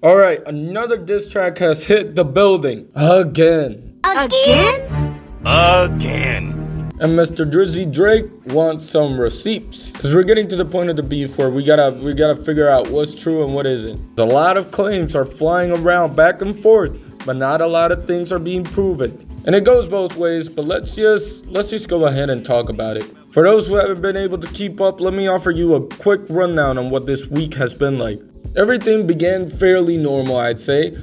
Alright, another diss track has hit the building. Again. And Mr. Drizzy Drake wants some receipts. Cause we're getting to the point of the beef where we gotta figure out what's true and what isn't. A lot of claims are flying around back and forth, but not a lot of things are being proven. And it goes both ways, but let's just go ahead and talk about it. For those who haven't been able to keep up, let me offer you a quick rundown on what this week has been like. Everything began fairly normal, I'd say.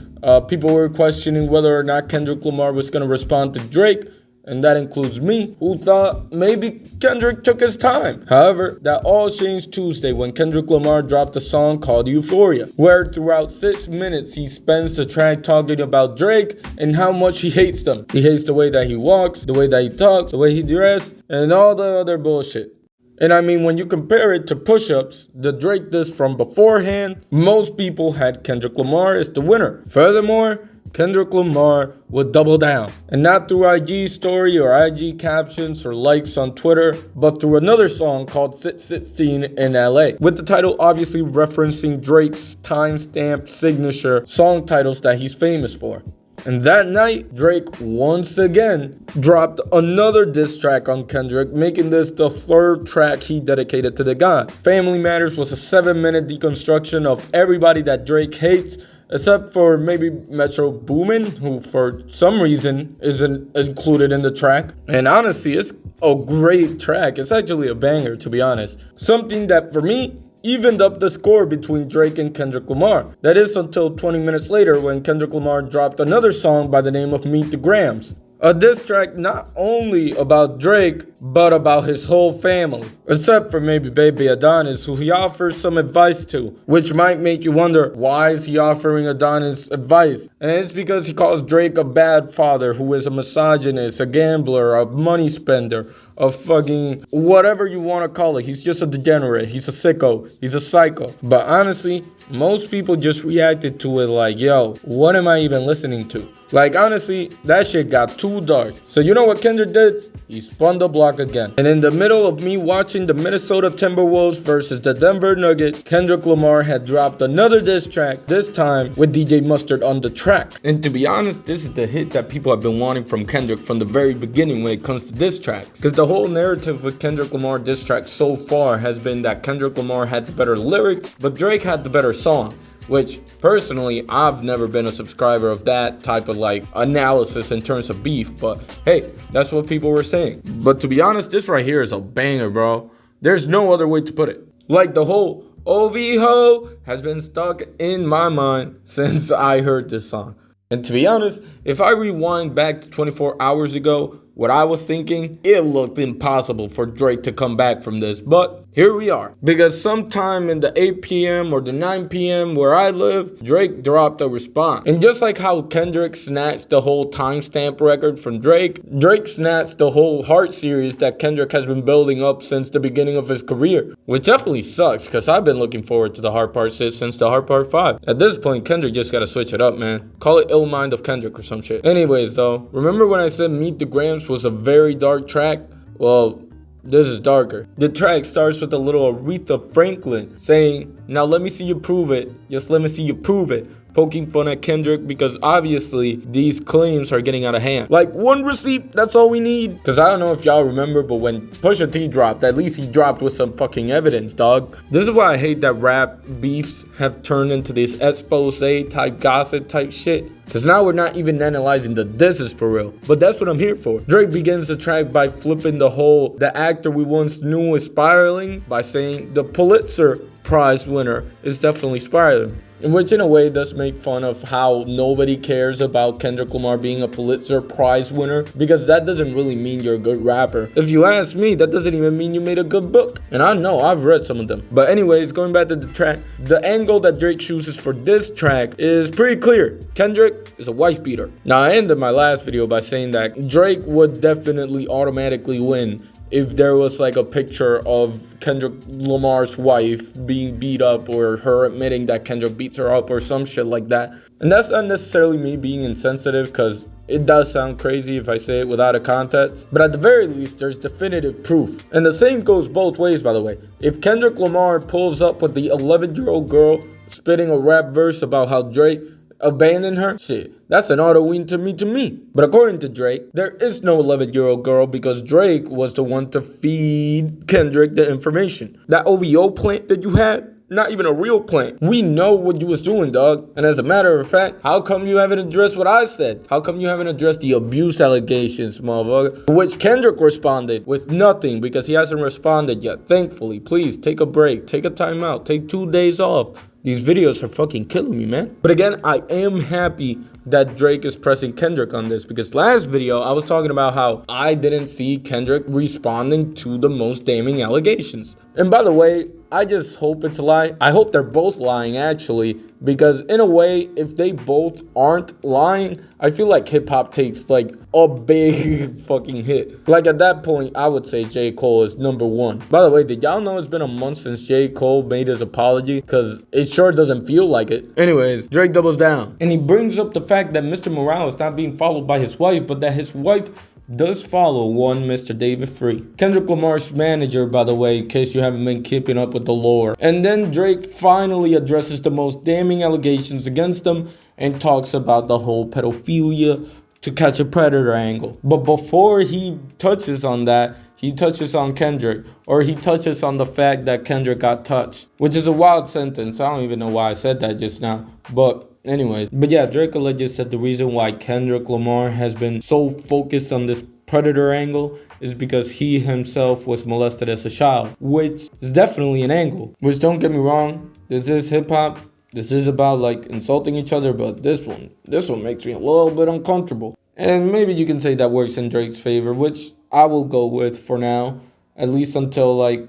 People were questioning whether or not Kendrick Lamar was going to respond to Drake, and that includes me, who thought maybe Kendrick took his time. However, that all changed Tuesday when Kendrick Lamar dropped a song called Euphoria, where throughout 6 minutes he spends the track talking about Drake and how much he hates them. He hates the way that he walks, the way that he talks, the way he dresses, and all the other bullshit. And I mean, when you compare it to Push-Ups, the Drake diss from beforehand, most people had Kendrick Lamar as the winner. Furthermore, Kendrick Lamar would double down. And not through IG story or IG captions or likes on Twitter, but through another song called Sit 16 in LA. With the title obviously referencing Drake's timestamp signature song titles that he's famous for. And that night, Drake once again dropped another diss track on Kendrick, making this the third track he dedicated to the god. Family Matters was a 7-minute deconstruction of everybody that Drake hates, except for maybe Metro Boomin, who for some reason isn't included in the track. And honestly, it's a great track. It's actually a banger, to be honest. Something that, for me, evened up the score between Drake and Kendrick Lamar. That is until 20 minutes later when Kendrick Lamar dropped another song by the name of Meet the Grams. A diss track not only about Drake, but about his whole family. Except for maybe baby Adonis, who he offers some advice to. Which might make you wonder, why is he offering Adonis advice? And it's because he calls Drake a bad father who is a misogynist, a gambler, a money spender, a fucking whatever you want to call it. He's just a degenerate. He's a sicko. He's a psycho. But honestly, most people just reacted to it like, yo, what am I even listening to? Like, honestly, that shit got too dark. So you know what Kendrick did? He spun the block again. And in the middle of me watching the Minnesota Timberwolves versus the Denver Nuggets, Kendrick Lamar had dropped another diss track, this time with DJ Mustard on the track. And to be honest, this is the hit that people have been wanting from Kendrick from the very beginning when it comes to diss tracks. Because the whole narrative with Kendrick Lamar diss tracks so far has been that Kendrick Lamar had the better lyrics, but Drake had the better song. Which, personally, I've never been a subscriber of that type of like analysis in terms of beef. But hey, that's what people were saying. But to be honest, this right here is a banger, bro. There's no other way to put it. Like the whole OV-ho has been stuck in my mind since I heard this song. And to be honest, if I rewind back to 24 hours ago, what I was thinking, it looked impossible for Drake to come back from this. But here we are. Because sometime in the 8 p.m. or the 9 p.m. where I live, Drake dropped a response. And just like how Kendrick snatched the whole timestamp record from Drake, Drake snatched the whole Heart series that Kendrick has been building up since the beginning of his career. Which definitely sucks, because I've been looking forward to the Heart Part 6 since the Heart Part 5. At this point, Kendrick just gotta switch it up, man. Call it Ill Mind of Kendrick or some shit. Anyways, though, remember when I said Meet the Grams was a very dark track? Well, this is darker. The track starts with a little Aretha Franklin saying, "Now let me see you prove it. Just let me see you prove it." Poking fun at Kendrick because obviously these claims are getting out of hand. Like, one receipt, that's all we need. Because I don't know if y'all remember, but when Pusha T dropped, at least he dropped with some fucking evidence, dog. This is why I hate that rap beefs have turned into this expose type gossip type shit. Because now we're not even analyzing the disses for real. But that's what I'm here for. Drake begins the track by flipping the actor we once knew is spiraling by saying the Pulitzer Prize winner is definitely spiraling. Which in a way does make fun of how nobody cares about Kendrick Lamar being a Pulitzer Prize winner, because that doesn't really mean you're a good rapper. If you ask me, that doesn't even mean you made a good book. And I know, I've read some of them. But anyways, going back to the track, the angle that Drake chooses for this track is pretty clear. Kendrick is a wife beater. Now, I ended my last video by saying that Drake would definitely automatically win if there was like a picture of Kendrick Lamar's wife being beat up, or her admitting that Kendrick beats her up or some shit like that. And that's not necessarily me being insensitive, because it does sound crazy if I say it without a context. But at the very least, there's definitive proof. And the same goes both ways, by the way. If Kendrick Lamar pulls up with the 11-year-old girl spitting a rap verse about how Drake abandoned her? Shit, that's an auto win to me. But according to Drake, there is no 11-year-old girl because Drake was the one to feed Kendrick the information. That OVO plant that you had, not even a real plant. We know what you was doing, dog. And as a matter of fact, how come you haven't addressed what I said? How come you haven't addressed the abuse allegations, motherfucker? To which Kendrick responded with nothing because he hasn't responded yet. Thankfully, please take a break, take a time out, take 2 days off. These videos are fucking killing me, man. But again, I am happy that Drake is pressing Kendrick on this because last video I was talking about how I didn't see Kendrick responding to the most damning allegations. And by the way, I just hope it's a lie. I hope they're both lying actually, because in a way, if they both aren't lying, I feel like hip hop takes like a big fucking hit. Like at that point, I would say J. Cole is #1. By the way, did y'all know it's been a month since J. Cole made his apology? Because it sure doesn't feel like it. Anyways, Drake doubles down. And he brings up the fact that Mr. Morale is not being followed by his wife, but that his wife does follow one Mr. David Free. Kendrick Lamar's manager, by the way, in case you haven't been keeping up with the lore. And then Drake finally addresses the most damning allegations against him and talks about the whole pedophilia to catch a predator angle. But before he touches on that, he touches on Kendrick, or he touches on the fact that Kendrick got touched, which is a wild sentence. I don't even know why I said that just now, but anyways. But yeah, Drake allegedly said the reason why Kendrick Lamar has been so focused on this predator angle is because he himself was molested as a child, which is definitely an angle. Which, don't get me wrong, this is hip hop. This is about like insulting each other, but this one makes me a little bit uncomfortable. And maybe you can say that works in Drake's favor, which I will go with for now, at least until like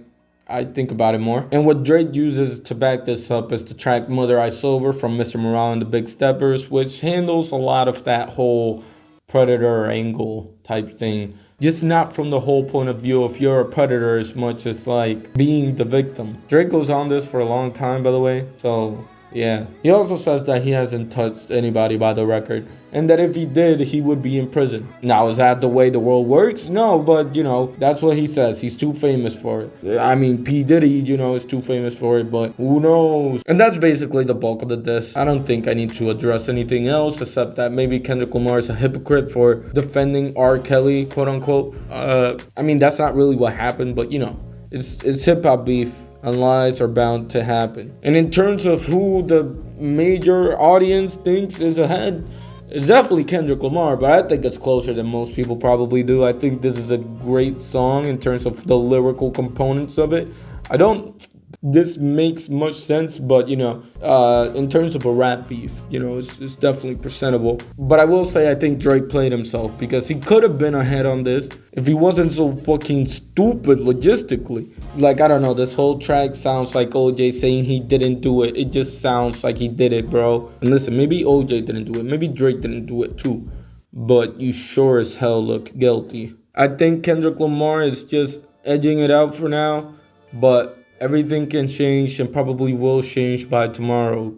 I think about it more. And what Drake uses to back this up is the track Mother I Silver from Mr. Morale and the Big Steppers, which handles a lot of that whole predator angle type thing. Just not from the whole point of view if you're a predator as much as like being the victim. Drake goes on this for a long time, by the way, so yeah. He also says that he hasn't touched anybody by the record, and that if he did, he would be in prison. Now, is that the way the world works? No, but you know, that's what he says. He's too famous for it. I mean, P. Diddy, you know, is too famous for it, but who knows? And that's basically the bulk of the diss. I don't think I need to address anything else except that maybe Kendrick Lamar is a hypocrite for defending R. Kelly, quote unquote. I mean, that's not really what happened, but you know, it's hip hop beef. And lies are bound to happen. And in terms of who the major audience thinks is ahead, it's definitely Kendrick Lamar, but I think it's closer than most people probably do. I think this is a great song in terms of the lyrical components of it. This makes much sense, but you know, in terms of a rap beef, you know, it's definitely presentable. But I will say I think Drake played himself because he could have been ahead on this if he wasn't so fucking stupid logistically. Like, I don't know, this whole track sounds like OJ saying he didn't do it. It just sounds like he did it, bro. And listen, maybe OJ didn't do it, maybe Drake didn't do it too, but you sure as hell look guilty. I think Kendrick Lamar is just edging it out for now, but everything can change and probably will change by tomorrow.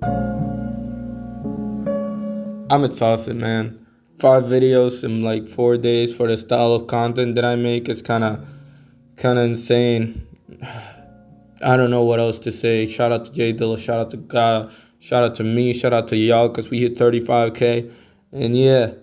I'm exhausted, man. 5 videos in like 4 days for the style of content that I make is kind of insane. I don't know what else to say. Shout out to J Dilla, shout out to God, shout out to me, shout out to y'all because we hit 35K. And yeah,